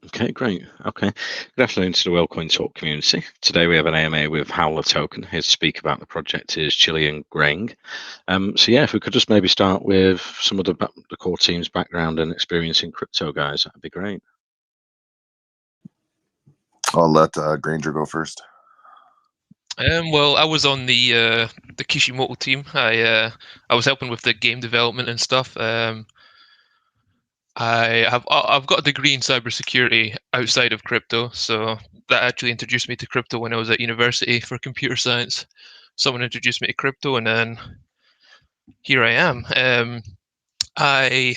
Okay, great. Okay. Good afternoon to the WorldCoin Talk community. Today we have an AMA with Howler token. Here to speak about the project is Chilean Greng. So yeah, if we could just maybe start with some of the core team's background and experience in crypto, guys, that'd be great. I'll let Granger go first. Well, I was on the Kishimoto team. I was helping with the game development and stuff. I've got a degree in cybersecurity outside of crypto, so that actually introduced me to crypto when I was at university for computer science. Someone introduced me to crypto, and then here I am. I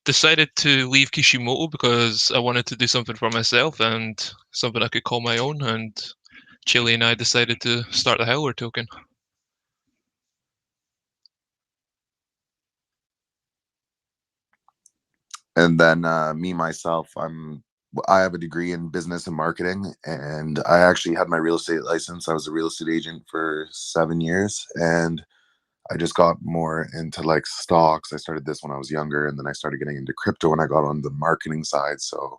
decided to leave Kishimoto because I wanted to do something for myself and something I could call my own. And Chile and I decided to start the Howler token. And then me myself, I have a degree in business and marketing, and I actually had my real estate license. I was a real estate agent for 7 years, and I just got more into like stocks. I started this when I was younger, and then I started getting into crypto when I got on the marketing side. So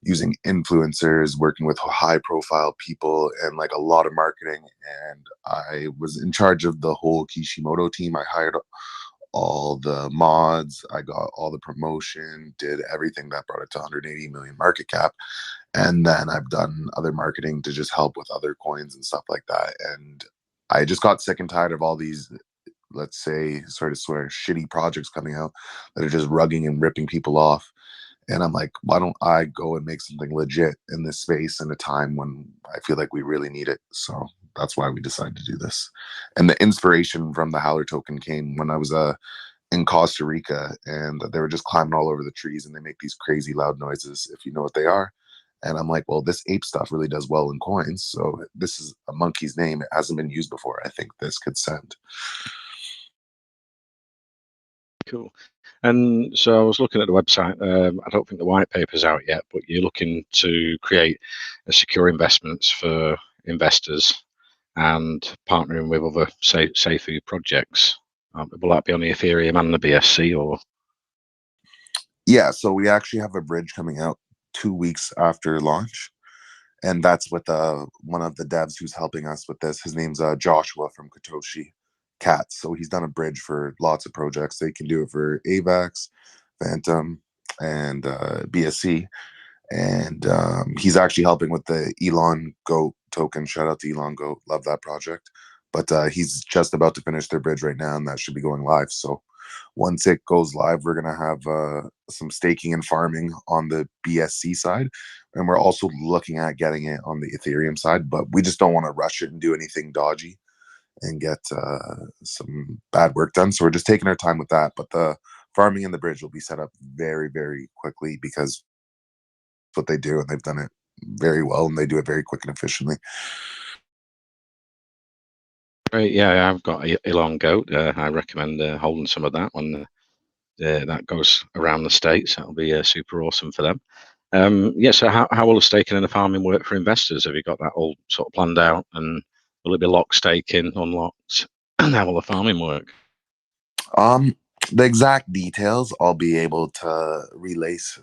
using influencers, working with high profile people, and like a lot of marketing. And I was in charge of the whole Kishimoto team. I hired all the mods, I got all the promotion, did everything that brought it to 180 million market cap. And then I've done other marketing to just help with other coins and stuff like that. And I just got sick and tired of all these, let's say, sort of shitty projects coming out that are just rugging and ripping people off. And I'm like, why don't I go and make something legit in this space in a time when I feel like we really need it? So that's why we decided to do this. And the inspiration from the Howler token came when I was in Costa Rica, and they were just climbing all over the trees, and they make these crazy loud noises, if you know what they are. And I'm like, well, this ape stuff really does well in coins. So this is a monkey's name. It hasn't been used before. I think this could send. Cool. And so I was looking at the website. I don't think the white paper's out yet, but you're looking to create a secure investments for investors and partnering with other safe projects. Will that be on the Ethereum and the BSC, or? Yeah, so we actually have a bridge coming out 2 weeks after launch, and that's with one of the devs who's helping us with this. His name's Joshua from Katoshi Cats. So he's done a bridge for lots of projects. They can do it for AVAX, Phantom, and BSC. And he's actually helping with the Elon Goat token. Shout out to Elon Goat. Love that project. But he's just about to finish their bridge right now, and that should be going live. So once it goes live, we're going to have some staking and farming on the BSC side. And we're also looking at getting it on the Ethereum side, but we just don't want to rush it and do anything dodgy and get some bad work done. So we're just taking our time with that. But the farming and the bridge will be set up very, very quickly because what they do, and they've done it very well, and they do it very quick and efficiently. Great, yeah, I've got Elon Goat. I recommend holding some of that when that goes around the States. That'll be super awesome for them. Yeah, so how will the staking and the farming work for investors? Have you got that all sort of planned out, and will it be locked staking, unlocked, and how will the farming work? The exact details I'll be able to release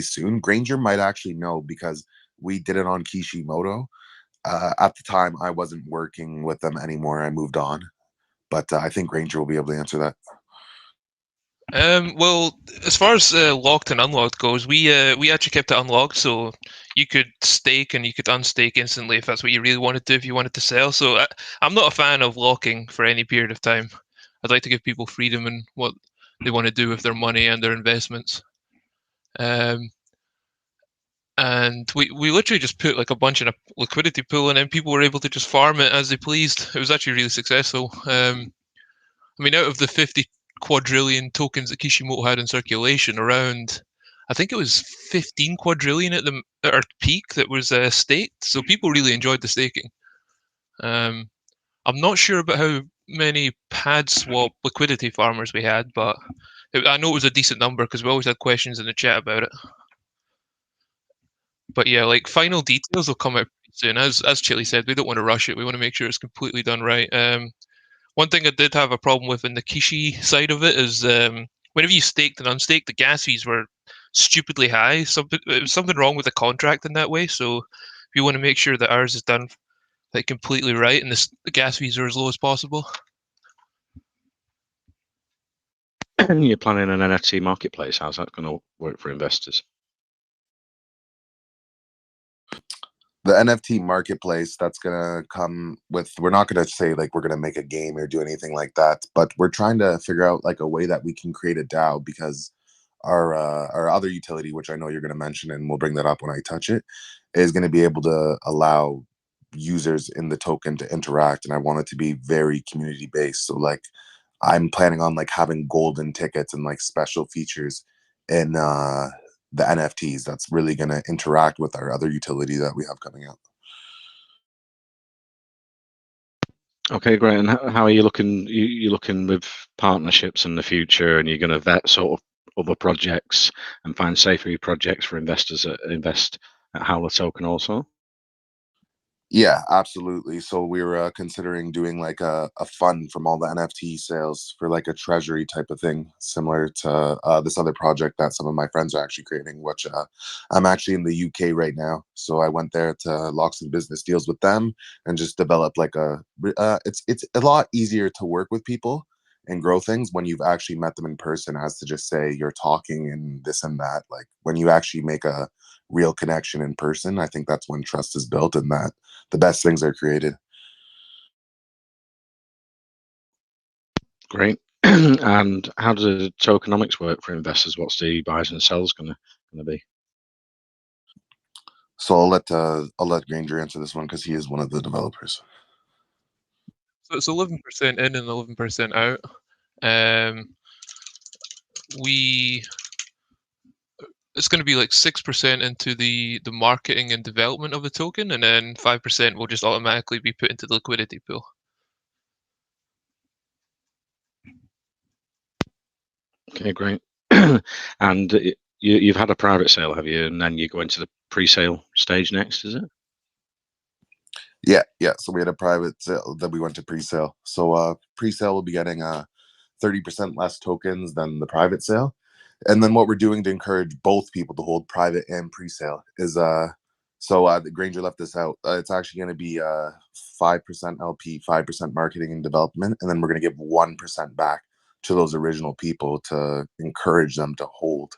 soon. Granger might actually know because we did it on Kishimoto. At the time, I wasn't working with them anymore. I moved on, but I think Granger will be able to answer that. Well, as far as locked and unlocked goes, we actually kept it unlocked, so you could stake and you could unstake instantly if that's what you really wanted to, if you wanted to sell. So I'm not a fan of locking for any period of time. I'd like to give people freedom in what they want to do with their money and their investments. And we literally just put like a bunch in a liquidity pool, and then people were able to just farm it as they pleased. It was actually really successful. I mean, out of the 50 quadrillion tokens that Kishimoto had in circulation, around, I think it was 15 quadrillion at our peak that was staked. So people really enjoyed the staking. I'm not sure about how many pad swap liquidity farmers we had, but I know it was a decent number because we always had questions in the chat about it. But yeah, like final details will come out pretty soon. As Chili said, we don't want to rush it. We want to make sure it's completely done right. One thing I did have a problem with in the Kishi side of it is whenever you staked and unstaked, the gas fees were stupidly high. It was something wrong with the contract in that way. So we want to make sure that ours is done like completely right and the gas fees are as low as possible. You're planning an NFT marketplace. How's that going to work for investors? The NFT marketplace, that's going to come with, we're not going to say like we're going to make a game or do anything like that, but we're trying to figure out like a way that we can create a DAO, because our other utility, which I know you're going to mention, and we'll bring that up when I touch it, is going to be able to allow users in the token to interact. And I want it to be very community based. So like I'm planning on like having golden tickets and like special features in the NFTs that's really going to interact with our other utility that we have coming out. Okay, great. And how are you looking? You looking with partnerships in the future, and you're going to vet sort of other projects and find safer projects for investors that invest at Howler token also? Yeah, absolutely. So we were considering doing like a fund from all the NFT sales for like a treasury type of thing, similar to this other project that some of my friends are actually creating, which I'm actually in the UK right now. So I went there to lock some business deals with them and just develop like it's a lot easier to work with people and grow things when you've actually met them in person, as to just say you're talking and this and that. Like when you actually make a real connection in person, I think that's when trust is built and that the best things are created. Great. And how does the tokenomics work for investors? What's the buys and sells going to be? So I'll let Granger answer this one because he is one of the developers. So it's 11% in and 11% out. It's going to be like 6% into the marketing and development of the token, and then 5% will just automatically be put into the liquidity pool. Okay, great. And you've had a private sale, have you? And then you go into the pre-sale stage next, is it? Yeah. So we had a private sale, then we went to pre-sale. So pre-sale will be getting 30% less tokens than the private sale. And then what we're doing to encourage both people to hold private and pre-sale is the Granger left this out. It's actually going to be 5% LP, 5% marketing and development, and then we're going to give 1% back to those original people to encourage them to hold.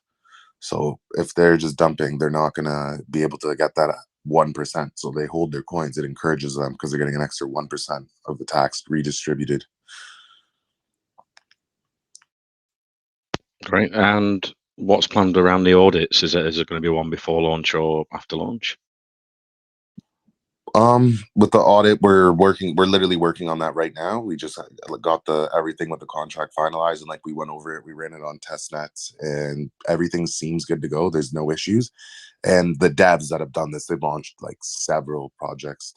So if they're just dumping, they're not going to be able to get that 1%. So they hold their coins. It encourages them because they're getting an extra 1% of the tax redistributed. Great. And what's planned around the audits? Is it going to be one before launch or after launch? With the audit, we're literally working on that right now. We just got everything with the contract finalized, and like we went over it, we ran it on test nets, and everything seems good to go. There's no issues. And the devs that have done this, they've launched like several projects.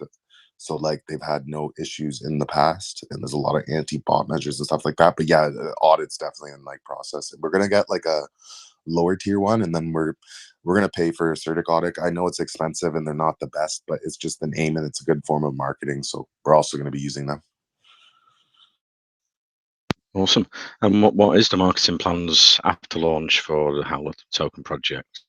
So like they've had no issues in the past, and there's a lot of anti-bot measures and stuff like that. But yeah, the audit's definitely in like process. We're gonna get like a lower tier one, and then we're gonna pay for a Certic audit. I know it's expensive and they're not the best, but it's just the name and it's a good form of marketing. So we're also gonna be using them. Awesome. And what is the marketing plans after launch for the Howler token project?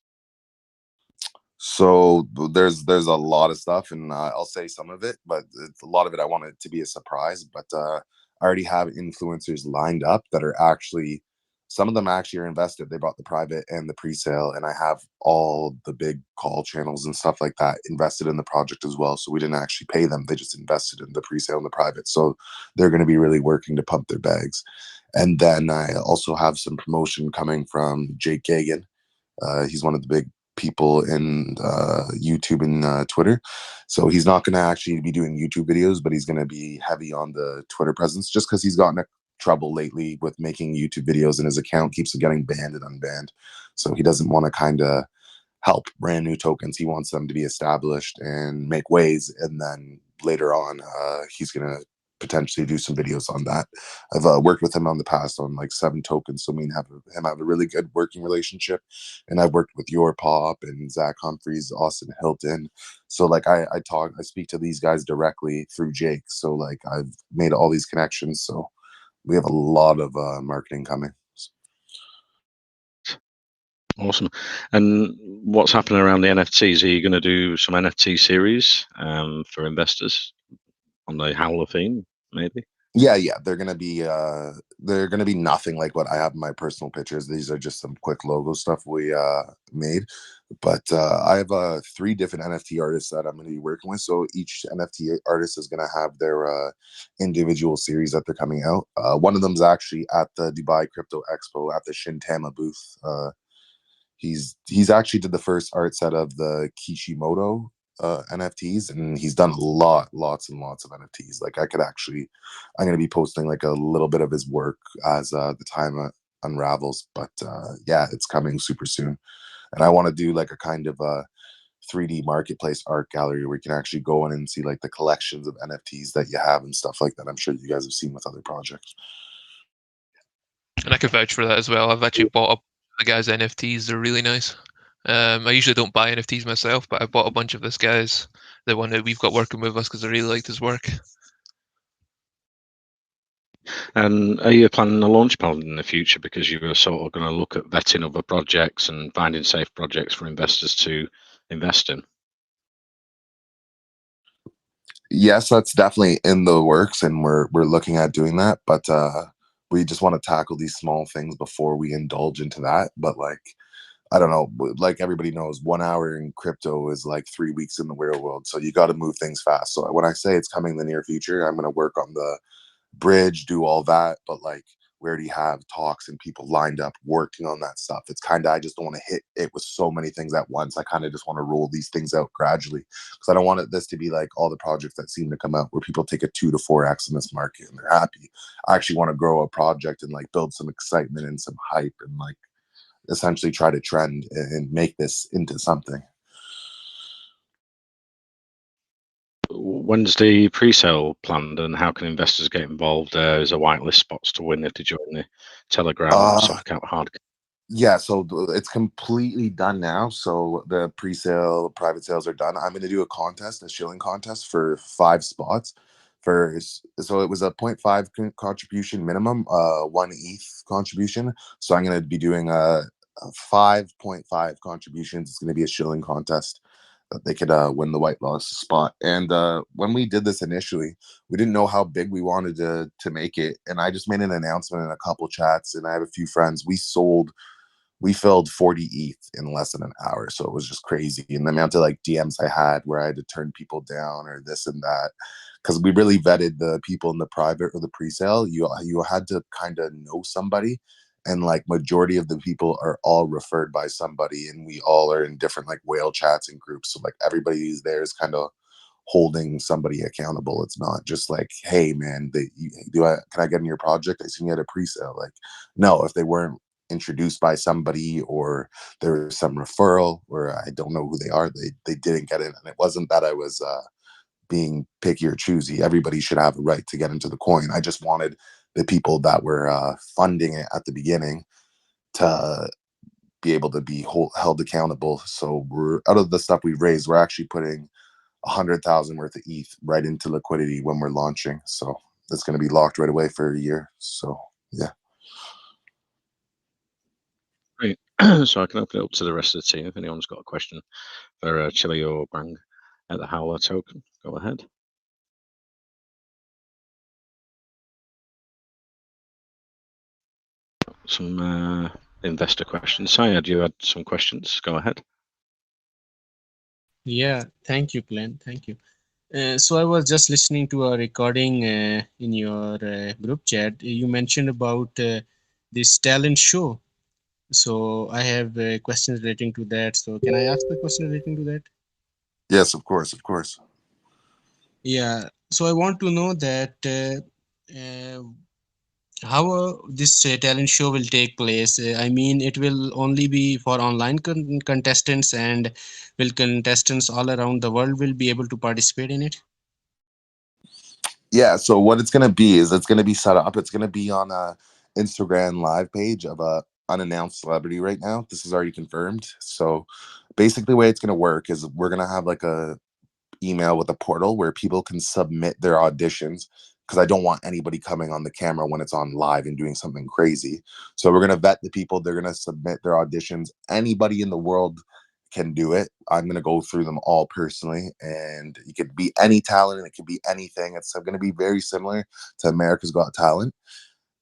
So there's a lot of stuff, and I'll say some of it, but a lot of it I want it to be a surprise. But I already have influencers lined up that are actually, some of them actually are invested. They bought the private and the pre-sale, and I have all the big call channels and stuff like that invested in the project as well. So we didn't actually pay them; they just invested in the pre-sale and the private. So they're going to be really working to pump their bags. And then I also have some promotion coming from Jake Gagan. He's one of the big people in YouTube and Twitter. So he's not going to actually be doing YouTube videos, but he's going to be heavy on the Twitter presence just because he's gotten trouble lately with making YouTube videos and his account keeps getting banned and unbanned. So he doesn't want to kind of help brand new tokens. He wants them to be established and make waves. And then later on, he's going to potentially do some videos on that. I've worked with him on the past on like 7 tokens. So me and him have a really good working relationship. And I've worked with Your Pop and Zach Humphreys, Austin Hilton. So like I speak to these guys directly through Jake. So like I've made all these connections. So we have a lot of marketing coming. Awesome. And what's happening around the NFTs? Are you going to do some NFT series for investors on the Howler theme, maybe? Yeah, they're gonna be nothing like what I have in my personal pictures. These are just some quick logo stuff we made. But I have 3 different NFT artists that I'm going to be working with. So each NFT artist is going to have their individual series that they're coming out. One of them is actually at the Dubai Crypto Expo at the Shintama booth. He's actually did the first art set of the Kishimoto NFTs, and he's done lots and lots of NFTs. Like I'm going to be posting like a little bit of his work as the time unravels. But yeah, it's coming super soon. And I want to do like a kind of a 3D marketplace art gallery where you can actually go in and see like the collections of NFTs that you have and stuff like that. I'm sure you guys have seen with other projects. And I can vouch for that as well. I've actually bought up the guy's NFTs. They're really nice. I usually don't buy NFTs myself, but I bought a bunch of this guy's, the one that we've got working with us, because I really liked his work. And are you planning a launch pad in the future, because you were sort of going to look at vetting other projects and finding safe projects for investors to invest in? Yes, that's definitely in the works, and we're looking at doing that. But we just want to tackle these small things before we indulge into that. But like, I don't know, like everybody knows, 1 hour in crypto is like 3 weeks in the real world. So you got to move things fast. So when I say it's coming in the near future, I'm going to work on the bridge, do all that. But like, we already have talks and people lined up working on that stuff. It's kind of, I just don't want to hit it with so many things at once. I kind of just want to roll these things out gradually, because I don't want this to be like all the projects that seem to come out where people take a 2 to 4x in this market and they're happy. I actually want to grow a project and like build some excitement and some hype and like essentially try to trend and make this into something. When's the pre-sale planned, and how can investors get involved? Is a whitelist spots to win if they join the Telegram soft cap hard? Yeah, so it's completely done now. So the pre-sale private sales are done. I'm going to do a contest, a shilling contest for 5 spots. So it was a 0.5 contribution minimum, 1 ETH contribution. So I'm going to be doing a 5.5 contributions. It's going to be a shilling contest that they could win the white loss spot. And when we did this initially, we didn't know how big we wanted to make it. And I just made an announcement in a couple chats, and I have a few friends. We filled 40 ETH in less than an hour. So it was just crazy. And the amount of like DMs I had where I had to turn people down or this and that, because we really vetted the people in the private or the pre-sale. You had to kind of know somebody, and like majority of the people are all referred by somebody, and we all are in different like whale chats and groups. So like everybody who's there is kind of holding somebody accountable. It's not just like, hey man, can I get in your project? I seen you had a pre-sale. Like, no, if they weren't introduced by somebody or there was some referral or I don't know who they are, they didn't get in. And it wasn't that I was being picky or choosy. Everybody should have a right to get into the coin. I just wanted the people that were funding it at the beginning to be able to be held accountable. So we're out of the stuff we've raised, we're actually putting 100,000 worth of ETH right into liquidity when we're launching. So it's going to be locked right away for a year. So yeah. Great. So I can open it up to the rest of the team if anyone's got a question for Chili or Bang at the Howler token. Go ahead. Some investor questions. Syed, you had some questions. Go ahead. Yeah, thank you, Glenn. Thank you. So I was just listening to a recording in your group chat. You mentioned about this talent show. So I have questions relating to that. So can I ask the question relating to that? Yes, of course, of course. Yeah. So I want to know that how this talent show will take place. I mean, it will only be for online contestants, and will contestants all around the world will be able to participate in it? Yeah, so what it's going to be is it's going to be set up. It's going to be on a Instagram live page of a unannounced celebrity right now. This is already confirmed. So basically the way it's going to work is we're going to have like a email with a portal where people can submit their auditions because I don't want anybody coming on the camera when it's on live and doing something crazy. So we're going to vet the people. They're going to submit their auditions. Anybody in the world can do it. I'm going to go through them all personally, and it could be any talent and it could be anything. It's going to be very similar to America's Got Talent.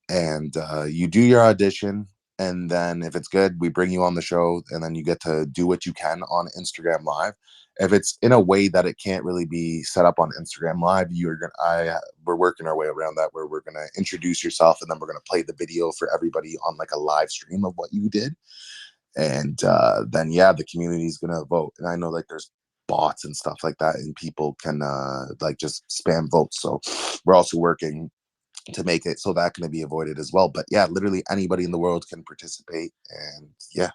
And you do your audition, and then if it's good, we bring you on the show, and then you get to do what you can on Instagram Live. If it's in a way that it can't really be set up on Instagram Live, we're working our way around that, where we're gonna introduce yourself, and then we're gonna play the video for everybody on like a live stream of what you did, and then the community is gonna vote. And I know like there's bots and stuff like that, and people can like just spam votes. So we're also working to make it so that can be avoided as well. But yeah, literally anybody in the world can participate, and yeah.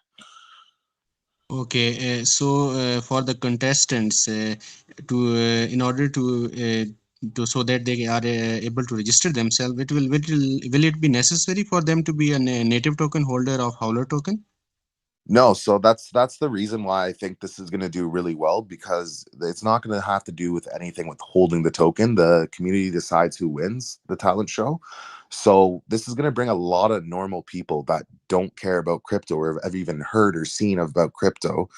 Okay, so for the contestants, in order to so that they are able to register themselves, will it be necessary for them to be a native token holder of Howler token? No, so that's the reason why I think this is going to do really well, because it's not going to have to do with anything with holding the token. The community decides who wins the talent show. So this is going to bring a lot of normal people that don't care about crypto or have even heard or seen about crypto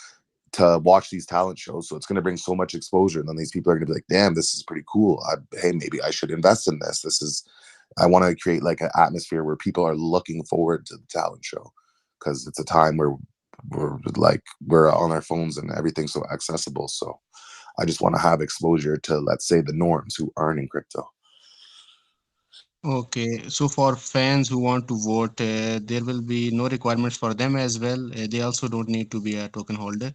to watch these talent shows. So it's going to bring so much exposure, and then these people are going to be like, damn, this is pretty cool. Hey, maybe I should invest in this. I want to create like an atmosphere where people are looking forward to the talent show, because it's a time where we're on our phones and everything's so accessible. So I just want to have exposure to, let's say, the norms who aren't in crypto. Okay, so for fans who want to vote, there will be no requirements for them as well. They also don't need to be a token holder.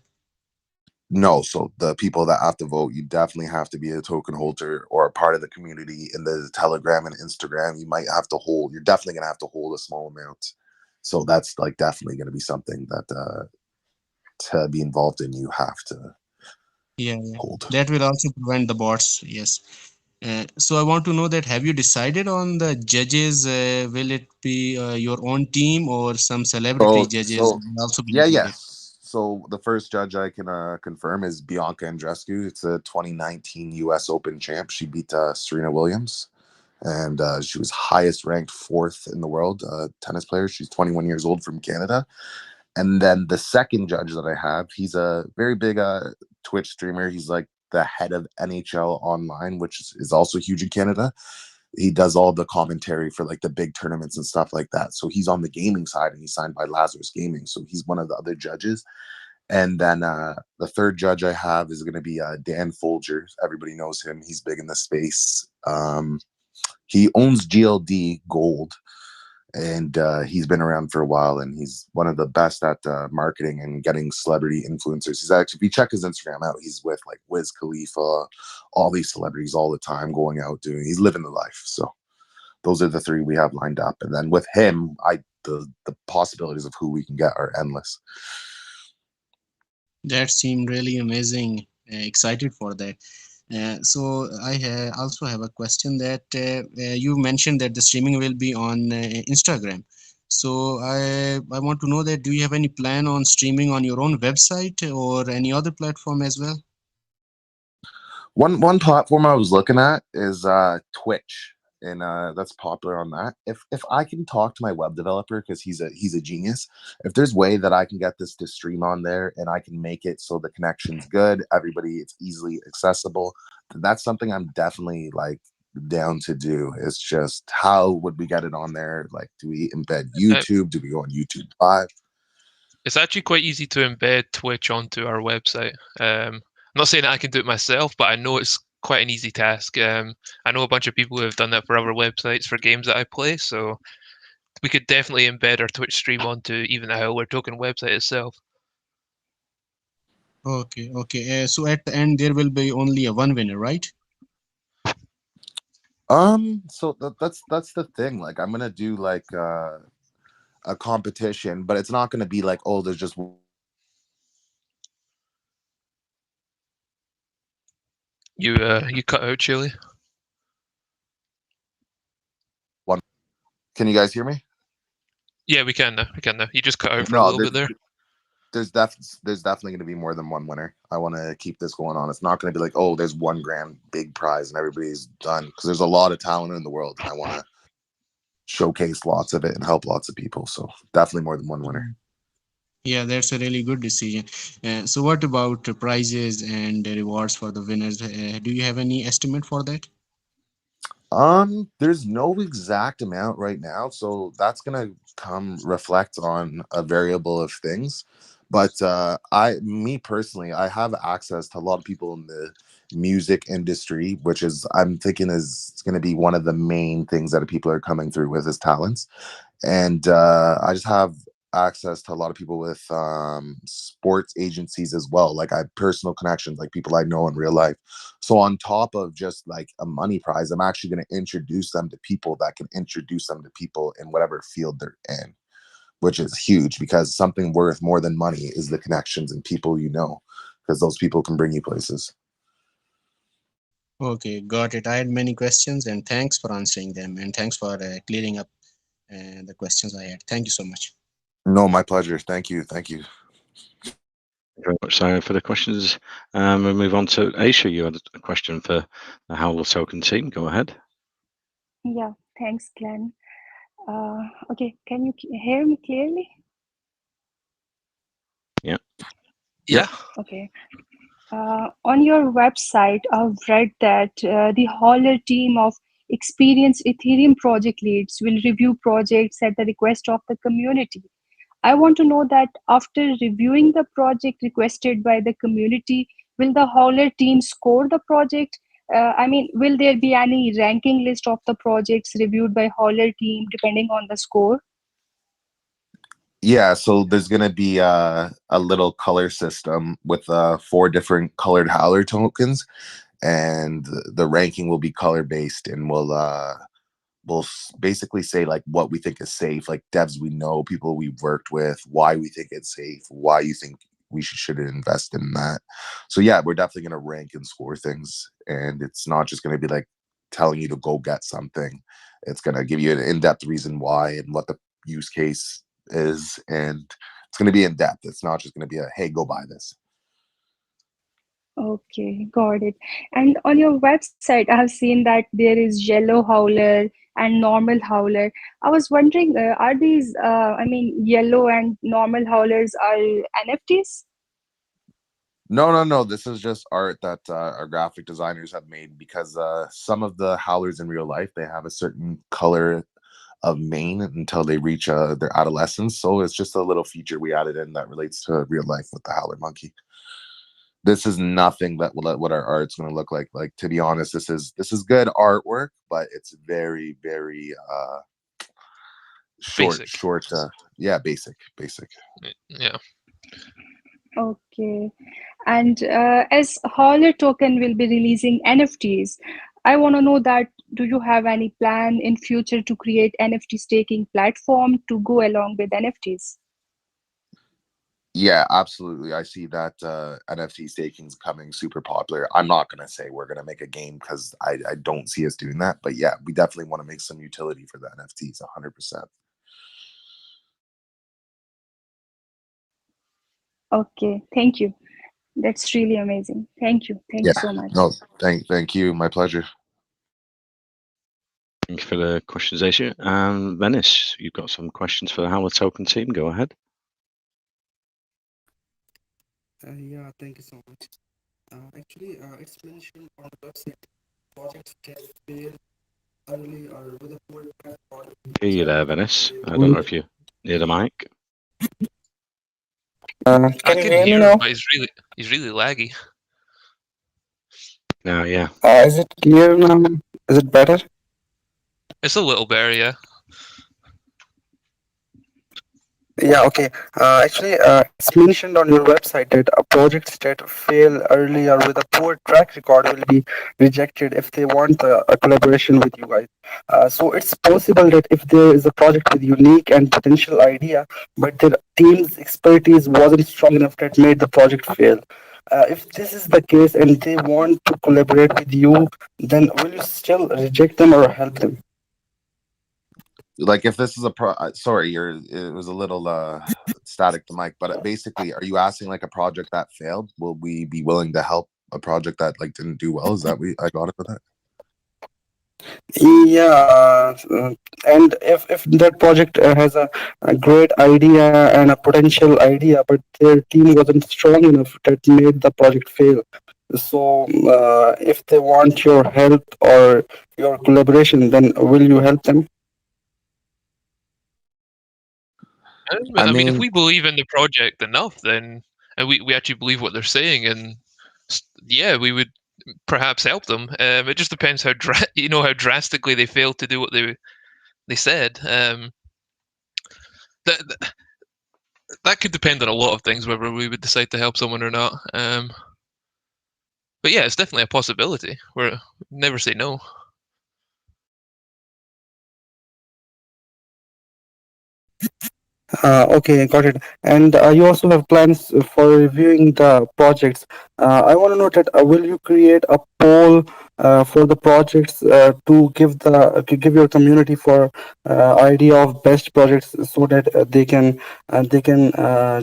No, so the people that have to vote, you definitely have to be a token holder or a part of the community. In the Telegram and Instagram, you're definitely going to have to hold a small amount. So that's like definitely going to be something that to be involved in, you have to Yeah, hold. that will also prevent the bots. Yes. So I want to know that, have you decided on the judges? Will it be your own team or some celebrity judges will also be included? Yes. So the first judge I can confirm is Bianca Andreescu. It's a 2019 U.S. Open champ. She beat Serena Williams, and she was highest ranked fourth in the world tennis player. She's 21 years old, from Canada. And then the second judge that I have, he's a very big Twitch streamer. He's like the head of NHL Online, which is also huge in Canada. He does all the commentary for like the big tournaments and stuff like that. So he's on the gaming side, and he's signed by Lazarus Gaming. So he's one of the other judges. And then the third judge I have is going to be Dan Folger. Everybody knows him. He's big in the space. He owns GLD Gold, and he's been around for a while, and he's one of the best at marketing and getting celebrity influencers. He's actually, if you check his Instagram out, he's with like Wiz Khalifa, all these celebrities all the time, going out he's living the life. So those are the three we have lined up, and then with him, the possibilities of who we can get are endless. That seemed really amazing. Excited for that. So I also have a question that you mentioned that the streaming will be on Instagram. So I want to know that, do you have any plan on streaming on your own website or any other platform as well? One platform I was looking at is Twitch, and that's popular on that. If I can talk to my web developer, because he's a genius, if there's way that I can get this to stream on there, and I can make it so the connection's good, it's easily accessible, then that's something I'm definitely like down to do. It's just, how would we get it on there? Like, do we embed YouTube? Do we go on YouTube Live? It's actually quite easy to embed Twitch onto our website. I'm not saying that I can do it myself, but I know it's quite an easy task. I know a bunch of people who have done that for other websites for games that I play, so we could definitely embed our Twitch stream onto even the Howler token website itself. Okay. So at the end, there will be only a one winner, right? So that's the thing. Like, I'm gonna do like a competition, but it's not gonna be like, oh, there's just You cut out, Chili. one. Can you guys hear me? Yeah, we can now. You just cut out for a little bit there. there's definitely going to be more than one winner. I want to keep this going on. It's not going to be like, oh, there's one grand big prize and everybody's done, because there's a lot of talent in the world, and I want to showcase lots of it and help lots of people. So definitely more than one winner. Yeah, that's a really good decision. So what about the prizes and the rewards for the winners? Do you have any estimate for that? There's no exact amount right now, so that's gonna come reflect on a variable of things. But me personally, I have access to a lot of people in the music industry, which is I'm thinking is going to be one of the main things that people are coming through with is talents. And I just have access to a lot of people with sports agencies as well. Like I have personal connections, like people I know in real life. So on top of just like a money prize, I'm actually going to introduce them to people that can introduce them to people in whatever field they're in, which is huge, because something worth more than money is the connections and people you know, because those people can bring you places. Okay, got it. I had many questions, and thanks for answering them, and thanks for clearing up the questions I had. Thank you so much. No, my pleasure. Thank you. Thank you. Thank you very much, Simon, for the questions. We'll move on to Aisha. You had a question for the Howler Token team. Go ahead. Yeah, thanks, Glenn. Okay, can you hear me clearly? Yeah. Yeah. Okay. On your website, I've read that the Howler team of experienced Ethereum project leads will review projects at the request of the community. I want to know that after reviewing the project requested by the community, will the Howler team score the project? Will there be any ranking list of the projects reviewed by Howler team depending on the score? Yeah, so there's gonna be a little color system with 4 different colored Howler tokens, and the ranking will be color based, and we'll basically say like what we think is safe, like devs we know, people we've worked with, why we think it's safe, why you think we should invest in that. So yeah, we're definitely gonna rank and score things, and it's not just gonna be like telling you to go get something. It's gonna give you an in-depth reason why and what the use case is, and it's gonna be in depth. It's not just gonna be a hey, go buy this. Okay, got it. And on your website, I have seen that there is yellow howler and normal howler. I was wondering, are these, yellow and normal howlers are NFTs? No. This is just art that our graphic designers have made, because some of the howlers in real life, they have a certain color of mane until they reach their adolescence. So it's just a little feature we added in that relates to real life with the howler monkey. This is nothing that what our art's going to look like. Like, to be honest, this is good artwork, but it's very, very short. Basic. Yeah, basic. Yeah. Okay. And as Howler token will be releasing NFTs, I want to know that do you have any plan in future to create NFT staking platform to go along with NFTs? Yeah, absolutely. I see that NFT staking is coming super popular. I'm not going to say we're going to make a game, because I don't see us doing that. But yeah, we definitely want to make some utility for the NFTs, 100%. Okay, thank you. That's really amazing. Thank you. Thank Yeah, you so much. no, thank you. My pleasure. Thank you for the questions, Aisha. Venice, you've got some questions for the Howler Token team. Go ahead. Yeah, thank you so much. Actually, it's mentioned on the website projects can fail early or with a poor platform. Hear you there, Venice. I don't know if you're near the mic. Can I you can hear me hear him, now? but he's really laggy. Now, yeah. Is it clear now? Is it better? It's a little better, yeah. Yeah, okay. Actually, it's mentioned on your website that projects that fail early or with a poor track record will be rejected if they want a collaboration with you guys. So it's possible that if there is a project with unique and potential idea, but their team's expertise wasn't strong enough that made the project fail. If this is the case and they want to collaborate with you, then will you still reject them or help them? like if this is a sorry, it was a little static, the mic, but basically, are you asking like a project that failed? Will we be willing to help a project that like didn't do well? Is that I got it for that? Yeah, and if that project has a great idea and a potential idea, but their team wasn't strong enough, that made the project fail. So, if they want your help or your collaboration, then will you help them? I mean, if we believe in the project enough, then and we actually believe what they're saying, and yeah, we would perhaps help them. It just depends how how drastically they failed to do what they said. That that could depend on a lot of things, whether we would decide to help someone or not. But yeah, it's definitely a possibility. We're never say no. Okay, got it. And you also have plans for reviewing the projects. I want to know that will you create a poll for the projects to give your community for idea of best projects so that they can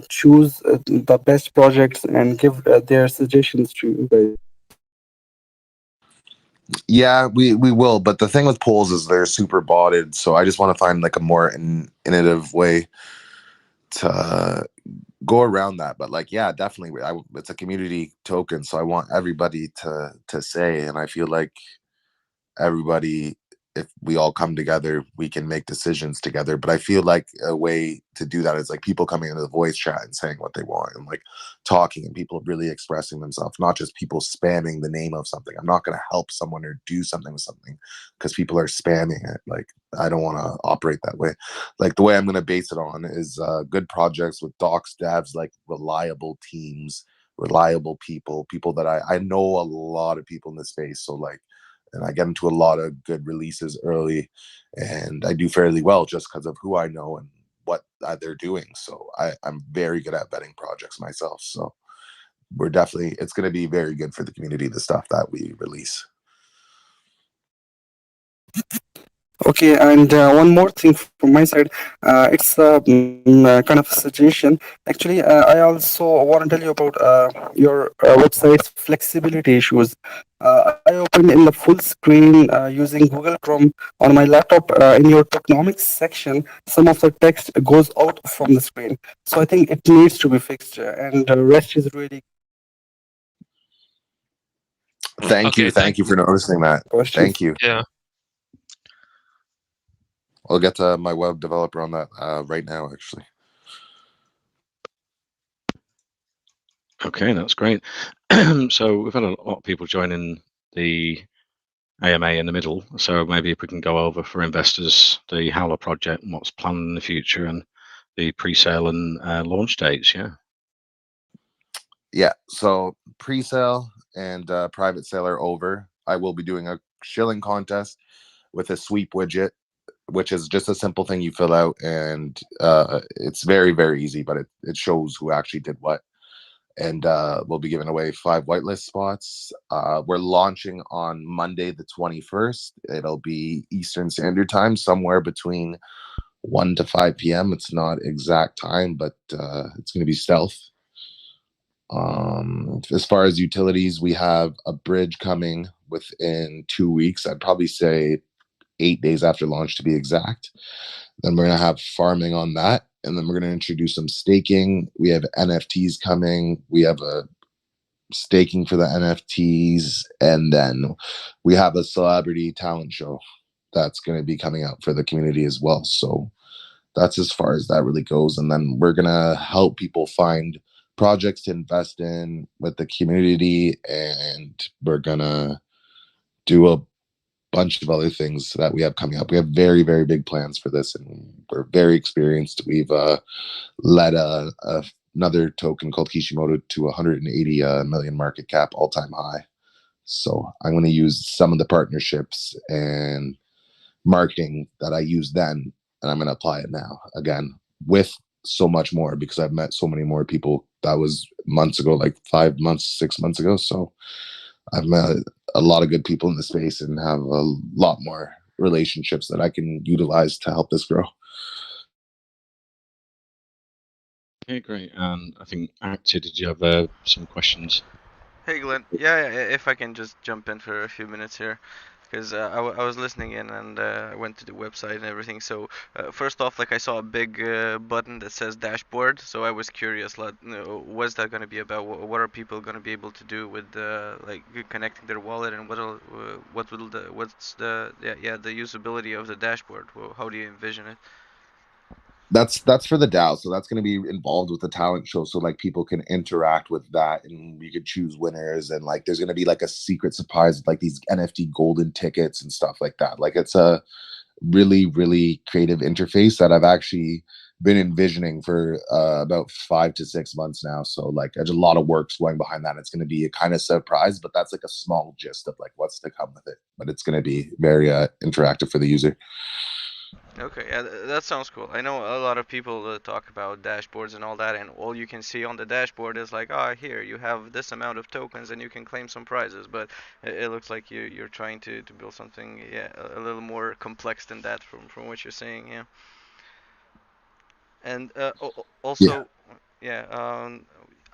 choose the best projects and give their suggestions to you guys. Yeah, we will. But the thing with polls is they're super botted, so I just want to find like a more innovative way to go around that. But like, yeah, definitely, it's a community token, so I want everybody to say, and I feel like everybody, if we all come together, we can make decisions together. But I feel like a way to do that is like people coming into the voice chat and saying what they want and like talking and people really expressing themselves, not just people spamming the name of something. I'm not going to help someone or do something with something because people are spamming it. Like, I don't want to operate that way. Like, the way I'm going to base it on is good projects with docs, devs, like reliable teams, reliable people that I know a lot of people in the space. So like, and I get into a lot of good releases early, and I do fairly well just because of who I know and what they're doing. So I'm very good at vetting projects myself. So it's going to be very good for the community, the stuff that we release. Okay, and one more thing from my side, it's kind of a suggestion. Actually, I also want to tell you about your website's flexibility issues. I opened in the full screen using Google Chrome on my laptop. In your tokenomics section, some of the text goes out from the screen. So I think it needs to be fixed, and the rest is really Thank you for noticing that. questions. Thank you. Yeah. I'll get to my web developer on that right now, actually. Okay, that's great. So we've had a lot of people joining the AMA in the middle. So maybe if we can go over for investors the Howler project and what's planned in the future and the pre-sale and launch dates. Yeah. Yeah. So pre-sale and private sale are over. I will be doing a shilling contest with a sweep widget, which is just a simple thing you fill out, and it's very, very easy, but it shows who actually did what. And we'll be giving away 5 whitelist spots. We're launching on Monday the 21st. It'll be Eastern Standard Time, somewhere between 1 to 5 p.m. It's not exact time, but it's going to be stealth. As far as utilities, we have a bridge coming within 2 weeks. I'd probably say 8 days after launch to be exact. Then we're going to have farming on that. And then we're going to introduce some staking. We have NFTs coming. We have a staking for the NFTs. And then we have a celebrity talent show that's going to be coming out for the community as well. So that's as far as that really goes. And then we're going to help people find projects to invest in with the community. And we're going to do a bunch of other things that we have coming up. We have very, very big plans for this, and we're very experienced. We've led another token called Kishimoto to 180 million market cap, all-time high. So I'm going to use some of the partnerships and marketing that I used then, and I'm going to apply it now again with so much more, because I've met so many more people. That was months ago, like 5 months, 6 months ago. So I've met a lot of good people in the space and have a lot more relationships that I can utilize to help this grow. Okay, great. And I think, Actor, did you have some questions? Hey Glenn, yeah, if I can just jump in for a few minutes here, because I was listening in and I went to the website and everything. So first off, like I saw a big button that says dashboard, so I was curious, like, what's that going to be about? What are people going to be able to do with like connecting their wallet, and what's the the usability of the dashboard? How do you envision it? That's for the DAO, so that's going to be involved with the talent show, so like people can interact with that, and you could choose winners, and like there's going to be like a secret surprise with like these NFT golden tickets and stuff like that. Like it's a really creative interface that I've actually been envisioning for about 5 to 6 months now. So like there's a lot of works going behind that. It's going to be a kind of surprise, but that's like a small gist of like what's to come with it. But it's going to be very interactive for the user. Okay, yeah, that sounds cool. I know a lot of people talk about dashboards and all that, and all you can see on the dashboard is like, ah, here you have this amount of tokens and you can claim some prizes. But it looks like you're trying to build something, yeah, a little more complex than that from what you're saying, yeah. And also, yeah,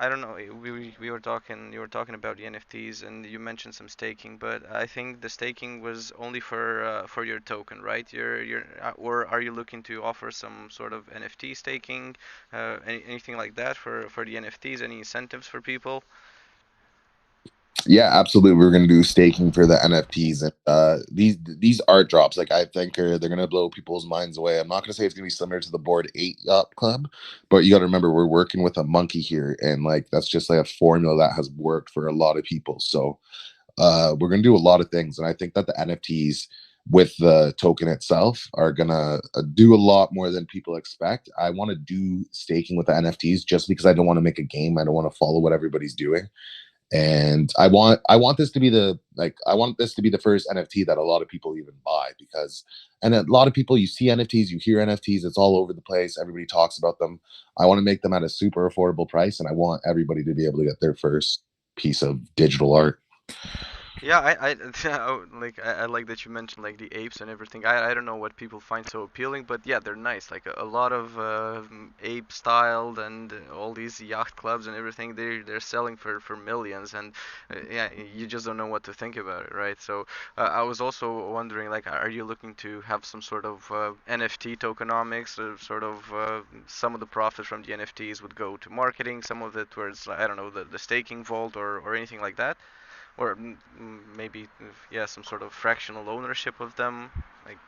I don't know. We were talking. You were talking about the NFTs, and you mentioned some staking. But I think the staking was only for your token, right? Or are you looking to offer some sort of NFT staking, anything like that for the NFTs? Any incentives for people? Yeah, absolutely. We're going to do staking for the NFTs, and these art drops, like I think they're going to blow people's minds away. I'm not going to say it's going to be similar to the Bored Ape Yacht Club, but you got to remember we're working with a monkey here, and like that's just like a formula that has worked for a lot of people. So we're going to do a lot of things, and I think that the NFTs with the token itself are going to do a lot more than people expect. I want to do staking with the NFTs just because I don't want to make a game. I don't want to follow what everybody's doing. And I want this to be the first NFT that a lot of people even buy, because and a lot of people, you see NFTs, you hear NFTs, it's all over the place, everybody talks about them. I want to make them at a super affordable price, and I want everybody to be able to get their first piece of digital art. Yeah, I like that you mentioned like the apes and everything. I don't know what people find so appealing, but yeah, they're nice. Like a lot of ape styled and all these yacht clubs and everything. They're selling for millions, and yeah, you just don't know what to think about it, right? So I was also wondering, like, are you looking to have some sort of NFT tokenomics, or sort of some of the profits from the NFTs would go to marketing, some of it towards, I don't know, the staking vault or anything like that? Or maybe, yeah, some sort of fractional ownership of them, like.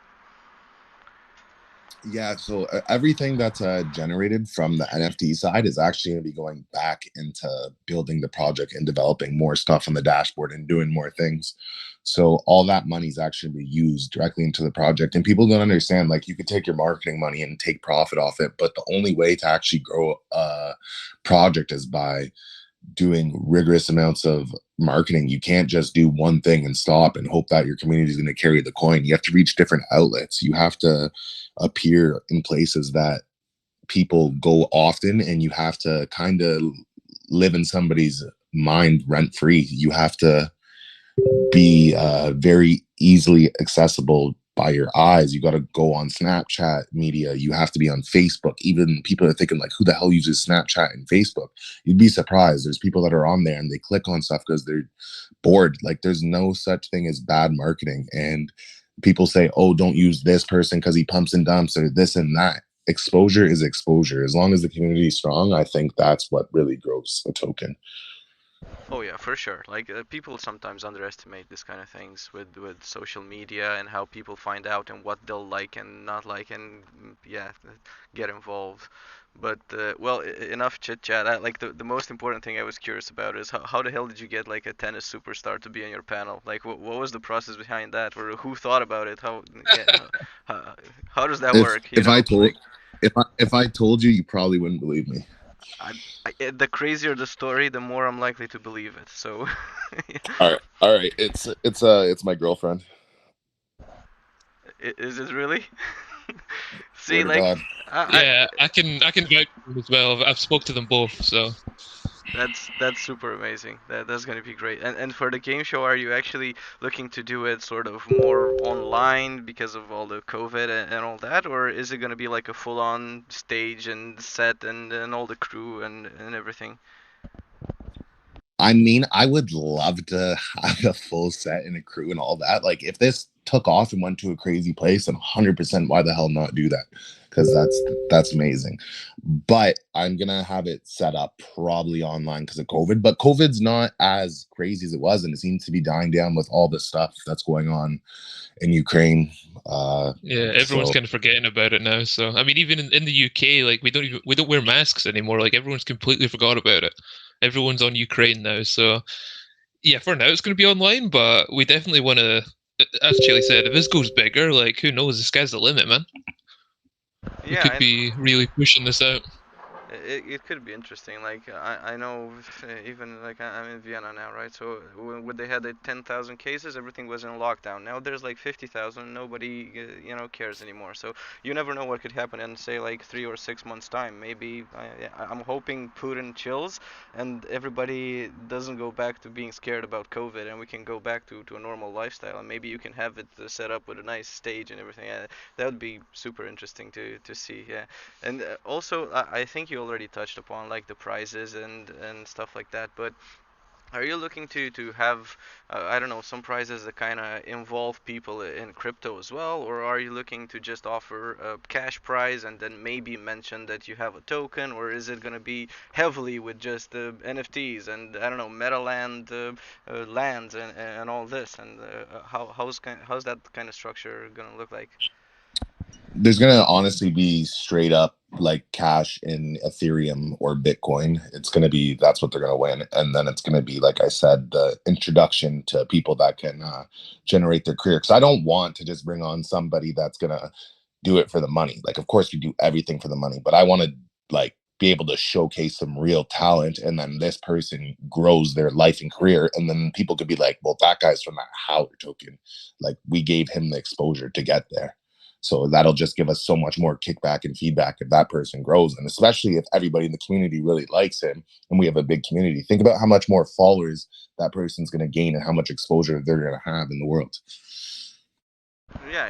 Yeah, so everything that's generated from the NFT side is actually going to be going back into building the project and developing more stuff on the dashboard and doing more things. So all that money is actually used directly into the project. And people don't understand, like, you could take your marketing money and take profit off it, but the only way to actually grow a project is by doing rigorous amounts of marketing. You can't just do one thing and stop and hope that your community is going to carry the coin. You have to reach different outlets. You have to appear in places that people go often, and you have to kind of live in somebody's mind rent free. You have to be very easily accessible by your eyes. You got to go on Snapchat media. You have to be on Facebook. Even people are thinking like, who the hell uses Snapchat and Facebook? You'd be surprised. There's people that are on there and they click on stuff because they're bored. Like there's no such thing as bad marketing. And people say, oh, don't use this person because he pumps and dumps or this and that. Exposure is exposure. As long as the community is strong, I think that's what really grows a token. Oh yeah, for sure. Like people sometimes underestimate this kind of things with social media and how people find out and what they'll like and not like, and yeah, get involved. But well, enough chit chat. Like the most important thing I was curious about is how the hell did you get like a tennis superstar to be on your panel? Like what was the process behind that, or who thought about it? How does that work? If I told if I told you, you probably wouldn't believe me. The crazier the story, the more I'm likely to believe it. So. All right. It's my girlfriend. Is it really? See, Swear to like, God. Yeah, I can vouch for them as well. I've spoke to them both, so. That's super amazing. That's gonna be great. And for the game show, are you actually looking to do it sort of more online because of all the COVID and all that, or is it gonna be like a full-on stage and set and all the crew and everything? I mean, I would love to have a full set and a crew and all that. Like, if this took off and went to a crazy place, then 100% why the hell not do that? Because that's amazing. But I'm gonna have it set up probably online because of COVID. But COVID's not as crazy as it was, and it seems to be dying down with all the stuff that's going on in Ukraine. Yeah, everyone's So kind of forgetting about it now. So I mean, even in the UK, like we don't wear masks anymore. Like everyone's completely forgot about it. Everyone's on Ukraine now. So yeah, for now it's going to be online, but we definitely want to. As Chili said, if this goes bigger, like who knows? The sky's the limit, man. We Yeah, could be really pushing this out. it could be interesting. Like I know even like I'm in Vienna now, right? So when they had the 10,000 cases, everything was in lockdown. Now there's like 50,000. Nobody cares anymore. So you never know what could happen in say like 3 or 6 months time. Maybe I'm hoping Putin chills and everybody doesn't go back to being scared about COVID, and we can go back to a normal lifestyle. And maybe you can have it set up with a nice stage and everything. That would be super interesting to see. Yeah. And also, I think you already touched upon like the prizes and stuff like that. But are you looking to have I don't know, some prizes that kind of involve people in crypto as well, or are you looking to just offer a cash prize and then maybe mention that you have a token, or is it going to be heavily with just NFTs and I don't know, Metaland lands and all this, and how's that kind of structure going to look like? there's gonna honestly be straight up like cash in Ethereum or Bitcoin. It's gonna be that's what they're gonna win, and then it's gonna be like I said, the introduction to people that can generate their career. Because I don't want to just bring on somebody that's gonna do it for the money. Like, of course, we do everything for the money, but I want to like be able to showcase some real talent, and then this person grows their life and career, and then people could be like, well, that guy's from that Howler token. Like, we gave him the exposure to get there. So that'll just give us so much more kickback and feedback if that person grows. And especially if everybody in the community really likes him and we have a big community. Think about how much more followers that person's going to gain and how much exposure they're going to have in the world. Yeah,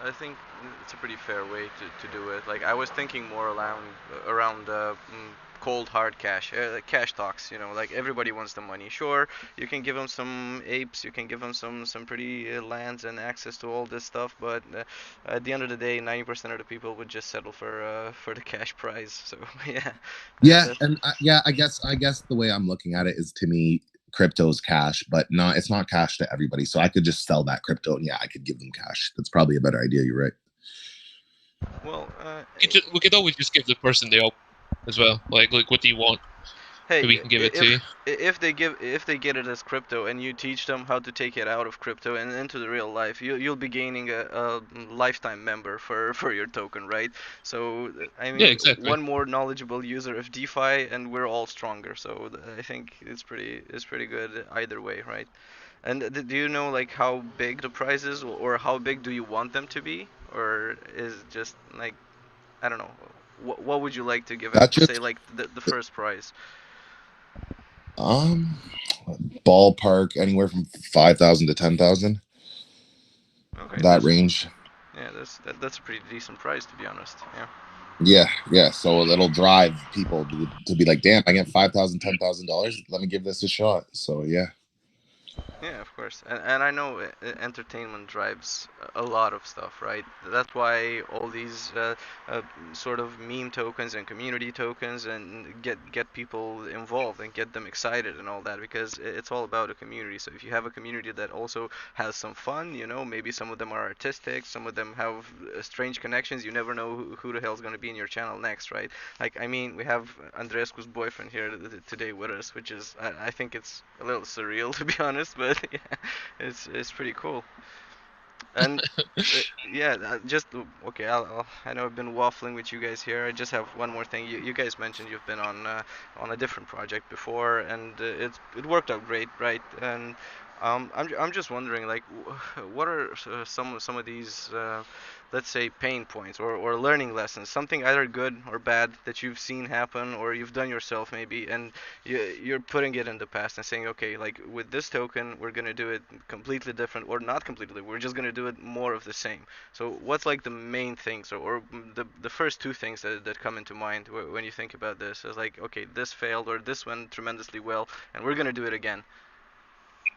I think it's a pretty fair way to do it. Like I was thinking more around cold hard cash, like cash talks. Like everybody wants the money. Sure, you can give them some apes, you can give them some pretty lands and access to all this stuff, but at the end of the day, 90% of the people would just settle for the cash prize. So yeah, Yeah, that's and I guess the way I'm looking at it is, to me, crypto's cash, but it's not cash to everybody. So I could just sell that crypto, and yeah, I could give them cash. That's probably a better idea. You're right. well. We could always just give the person the op as well. Like what do you want? Hey, We can give it to you. if they get it as crypto and you teach them how to take it out of crypto and into the real life, you'll be gaining a lifetime member for your token, right? So I Yeah, mean, exactly. one more knowledgeable user of DeFi and we're all stronger. So I think it's pretty good either way, right? And do you know like how big the prize is, or how big do you want them to be, or is it just like I don't know, what would you like to give That's say just like the first prize? um ballpark anywhere from 5,000 to 10,000. Okay, That range. yeah, that's a pretty decent price to be honest. Yeah. Yeah. So it'll drive people to be like, damn, I get $5,000, $10,000. Let me give this a shot. So yeah. Yeah, of course. And I know entertainment drives a lot of stuff, right? That's why all these uh, sort of meme tokens and community tokens and get people involved and get them excited and all that, because it's all about a community. So if you have a community that also has some fun, maybe some of them are artistic, some of them have strange connections. You never know who the hell's going to be in your channel next, right? Like, I mean, we have Andrescu's boyfriend here today with us, which is, I think it's a little surreal to be honest, but yeah, it's pretty cool. And yeah, just okay. I know I've been waffling with you guys here. I just have one more thing. You guys mentioned you've been on a different project before, and it worked out great, right? And I'm just wondering, like, what are some of these, let's say, pain points or learning lessons, something either good or bad that you've seen happen or you've done yourself maybe, and you're putting it in the past and saying, okay, like with this token, we're gonna do it completely different, or not completely, we're just gonna do it more of the same. So what's like the main things, or the first two things that come into mind when you think about this? Is like, okay, this failed or this went tremendously well, and we're gonna do it again.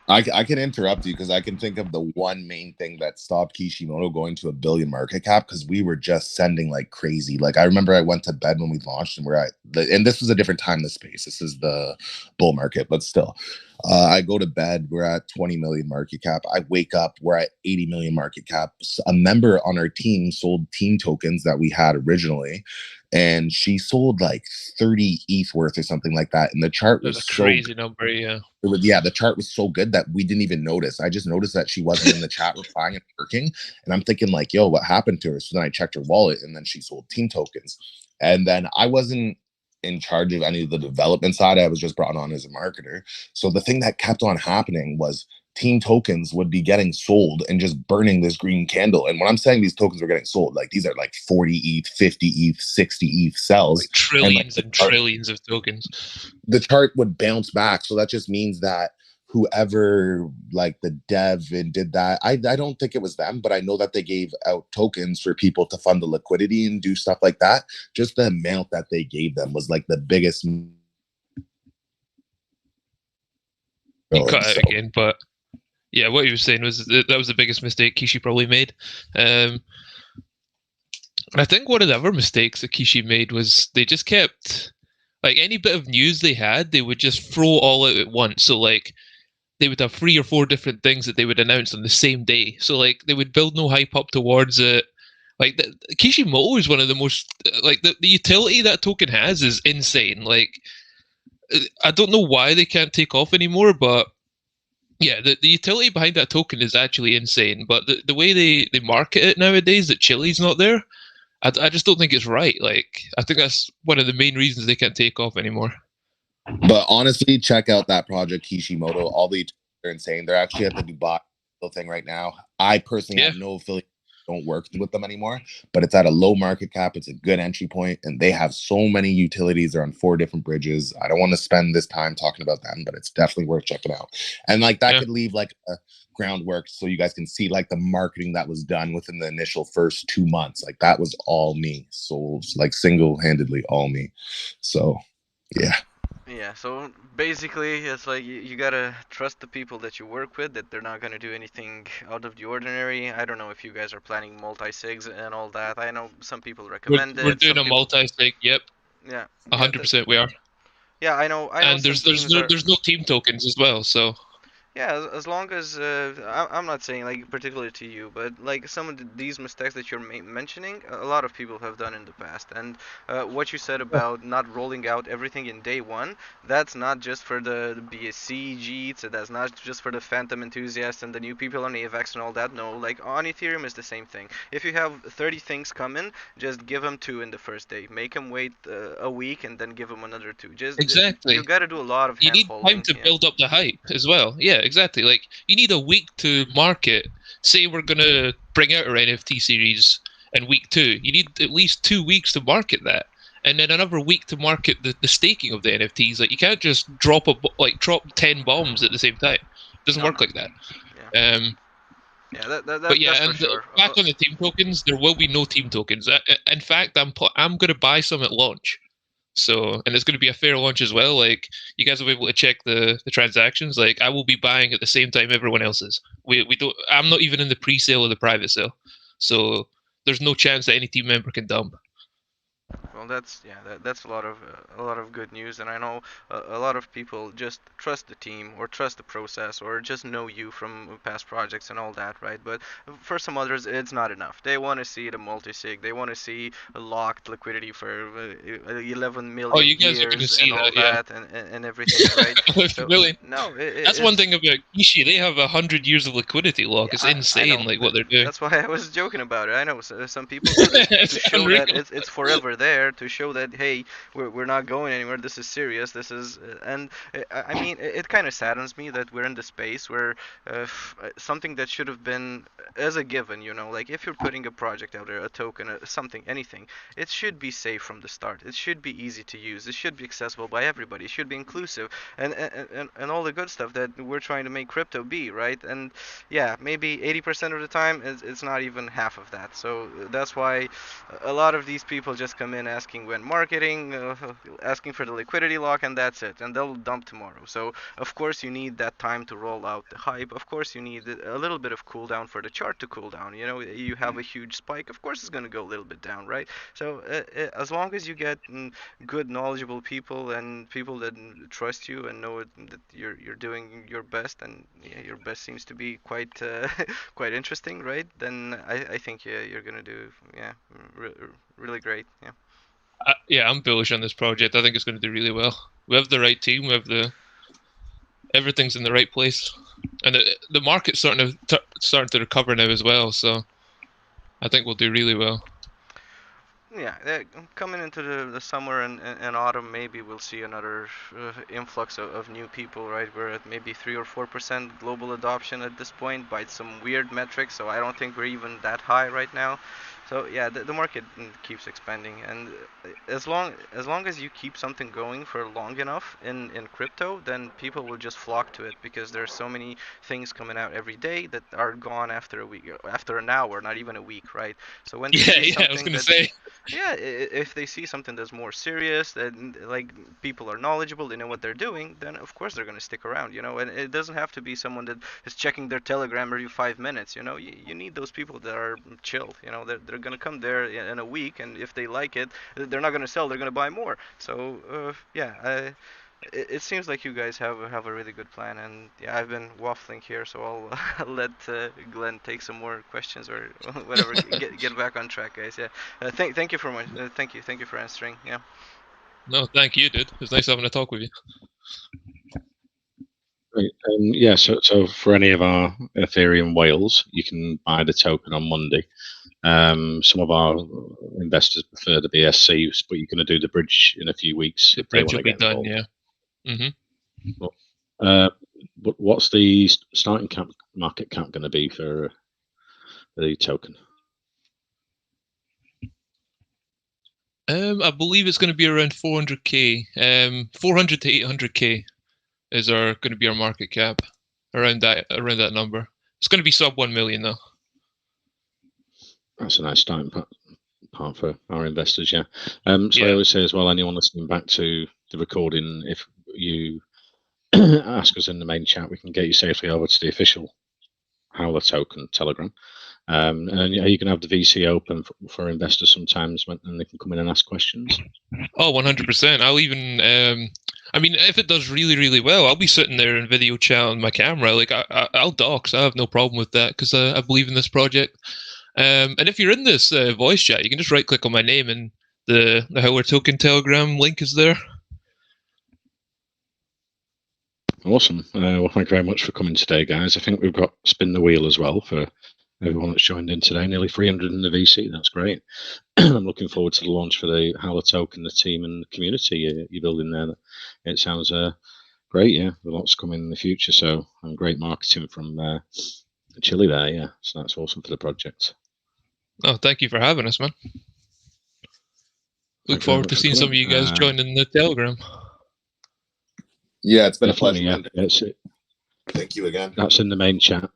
I can interrupt you because I can think of the one main thing that stopped Kishimoto going to $1 billion market cap, because we were just sending like crazy. Like I remember I went to bed when we launched, and and this was a different time in the space. This is the bull market, but still, I go to bed, we're at 20 million market cap. I wake up, we're at 80 million market cap. A member on our team sold team tokens that we had originally, and she sold like 30 ETH worth or something like that. And the chart was That's a crazy number, yeah. The chart was so good that we didn't even notice. I just noticed that she wasn't in the chat replying and working. And I'm thinking like, yo, what happened to her? So then I checked her wallet, and then she sold team tokens. And then I wasn't in charge of any of the development side. I was just brought on as a marketer. So the thing that kept on happening was team tokens would be getting sold and just burning this green candle. And when I'm saying these tokens are getting sold, like these are like 40 ETH, 50 ETH, 60 ETH sells. Like trillions and trillions of tokens. The chart would bounce back. So that just means that whoever, like the dev and did that, I don't think it was them, but I know that they gave out tokens for people to fund the liquidity and do stuff like that. Just the amount that they gave them was like the biggest. You cut out again, but yeah, what he was saying was that was the biggest mistake Kishi probably made. And I think one of the other mistakes that Kishi made was they just kept, like, any bit of news they had, they would just throw all out at once. So like they would have 3 or 4 different things that they would announce on the same day. So like they would build no hype up towards it. Like Kishimoto is one of the most, like the utility that token has is insane. Like I don't know why they can't take off anymore, but yeah, the utility behind that token is actually insane. But the way they market it nowadays, that Chile's not there, I just don't think it's right. Like I think that's one of the main reasons they can't take off anymore. But honestly, check out that project Kishimoto. All the they're insane. They're actually at the Dubai thing right now. I personally have no affiliate. Don't work with them anymore, but it's at a low market cap. It's a good entry point, and they have so many utilities. They're on 4 different bridges. I don't want to spend this time talking about them, but it's definitely worth checking out. And like that could leave like a groundwork so you guys can see like the marketing that was done within the initial first 2 months. Like that was all me. So it's like single-handedly all me. So yeah. Yeah, so basically it's like you gotta trust the people that you work with, that they're not gonna do anything out of the ordinary. I don't know if you guys are planning multi-sigs and all that. I know some people recommend it. We're doing a multi-sig, yep. Yeah. 100% we are. Yeah, I know. And there's no team tokens as well, so. Yeah, as long as I'm not saying like particularly to you, but like some of these mistakes that you're mentioning, a lot of people have done in the past. And what you said about not rolling out everything in day one, that's not just for the BSC Jeets, that's not just for the Phantom enthusiasts and the new people on AVAX and all that. No, like on Ethereum is the same thing. If you have 30 things coming, just give them 2 in the first day. Make them wait a week and then give them another 2. Exactly. You got to do a lot of You need time to build up the hype as well. Yeah, exactly. Like you need a week to market. Say we're gonna bring out our NFT series in week 2. You need at least 2 weeks to market that, and then another week to market the staking of the NFTs. Like you can't just drop 10 bombs at the same time. It doesn't work like that. Yeah. But yeah, that's and for sure. back on the team tokens, there will be no team tokens. In fact, I'm gonna buy some at launch. So, and it's going to be a fair launch as well. Like you guys will be able to check the transactions. Like I will be buying at the same time everyone else is. We don't. I'm not even in the pre-sale or the private sale. So there's no chance that any team member can dump. Well, that's a lot of good news, and I know a lot of people just trust the team or trust the process or just know you from past projects and all that, right? But for some others, it's not enough. They want to see the multi-sig. They want to see a locked liquidity for 11 million you guys are going to see and all that, and everything, right? 11 so, million. No, that's one thing about Kishi. They have 100 years of liquidity lock. It's insane, like what they're doing. That's why I was joking about it. I know some people do this to show that it's forever there. there to show that, hey, we're not going anywhere. This is serious. This is, and I mean, it kind of saddens me that we're in the space where something that should have been as a given, you know, like if you're putting a project out there, a token, something, anything, it should be safe from the start. It should be easy to use. It should be accessible by everybody. It should be inclusive, and all the good stuff that we're trying to make crypto be, right? And yeah, maybe 80% of the time it's not even half of that. So that's why a lot of these people just come in asking when marketing, asking for the liquidity lock, and that's it, and they'll dump tomorrow. So of course you need that time to roll out the hype. Of course you need a little bit of cooldown for the chart to cool down. You know, you have a huge spike, of course it's going to go a little bit down, right? So as long as you get good, knowledgeable people and people that trust you and know that you're doing your best, and yeah, your best seems to be quite quite interesting, right? Then I think you're gonna do really great. Yeah. Yeah, I'm bullish on this project. I think it's going to do really well. We have the right team. We have everything's in the right place, and the market's starting to recover now as well. So I think we'll do really well. Yeah, coming into the summer and autumn, maybe we'll see another influx of new people, right? We're at maybe 3 or 4% global adoption at this point by some weird metrics, so I don't think we're even that high right now. So yeah, the market keeps expanding, and as long as you keep something going for long enough in crypto, then people will just flock to it, because there's so many things coming out every day that are gone after a week, after an hour, not even a week, right? So when they see something I was gonna say. yeah, if they see something that's more serious, that like people are knowledgeable, they know what they're doing, then of course they're gonna stick around, you know. And it doesn't have to be someone that is checking their Telegram every 5 minutes, you know. You need those people that are chilled, you know. They're gonna come there in a week, and if they like it, they're not gonna sell, they're gonna buy more. So yeah, it seems like you guys have a really good plan, and yeah, I've been waffling here, so I'll let Glenn take some more questions or whatever. get back on track, guys. Yeah, thank you for much. Thank you for answering. Yeah. No, thank you, dude. It was nice having a talk with you. Great. Yeah, so for any of our Ethereum whales, you can buy the token on Monday. Some of our investors prefer the BSC, but you're going to do the bridge in a few weeks. The bridge will be done, yeah. Mm-hmm. But what's the starting market cap going to be for the token? I believe it's going to be around 400k. 400 to 800k is going to be our market cap, around that number. It's going to be sub 1 million though. That's a nice starting part for our investors, yeah. So I always say as well, anyone listening back to the recording, if you ask us in the main chat, we can get you safely over to the official Howler token Telegram. And you can have the VC open for investors sometimes, and they can come in and ask questions. Oh, 100%. I'll even, I mean, if it does really, really well, I'll be sitting there in video chat on my camera. Like, I'll dox. I have no problem with that, because I believe in this project. And if you're in this voice chat, you can just right click on my name, and the Howler token Telegram link is there. Awesome. Well, thank you very much for coming today, guys. I think we've got Spin the Wheel as well for everyone that's joined in today. Nearly 300 in the VC. That's great. I'm looking forward to the launch for the Howler token, the team and the community you're building there. It sounds great, yeah. There's lots coming in the future. So, and great marketing from Chile there, yeah. So that's awesome for the project. Oh, thank you for having us, man. Look forward to seeing some of you guys join in the Telegram. Yeah, it's been a pleasure. Yeah, that's it. Thank you again. That's in the main chat.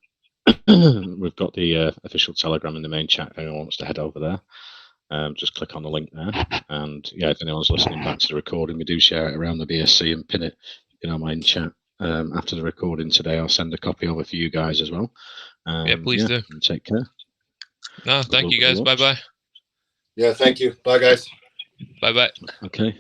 We've got the official Telegram in the main chat. If anyone wants to head over there, just click on the link there. And yeah, if anyone's listening back to the recording, we do share it around the BSC and pin it in our main chat. After the recording today, I'll send a copy over for you guys as well. Yeah, please do. And take care. No, thank you guys. Bye bye. Yeah, thank you. Bye, guys. Bye bye. Okay.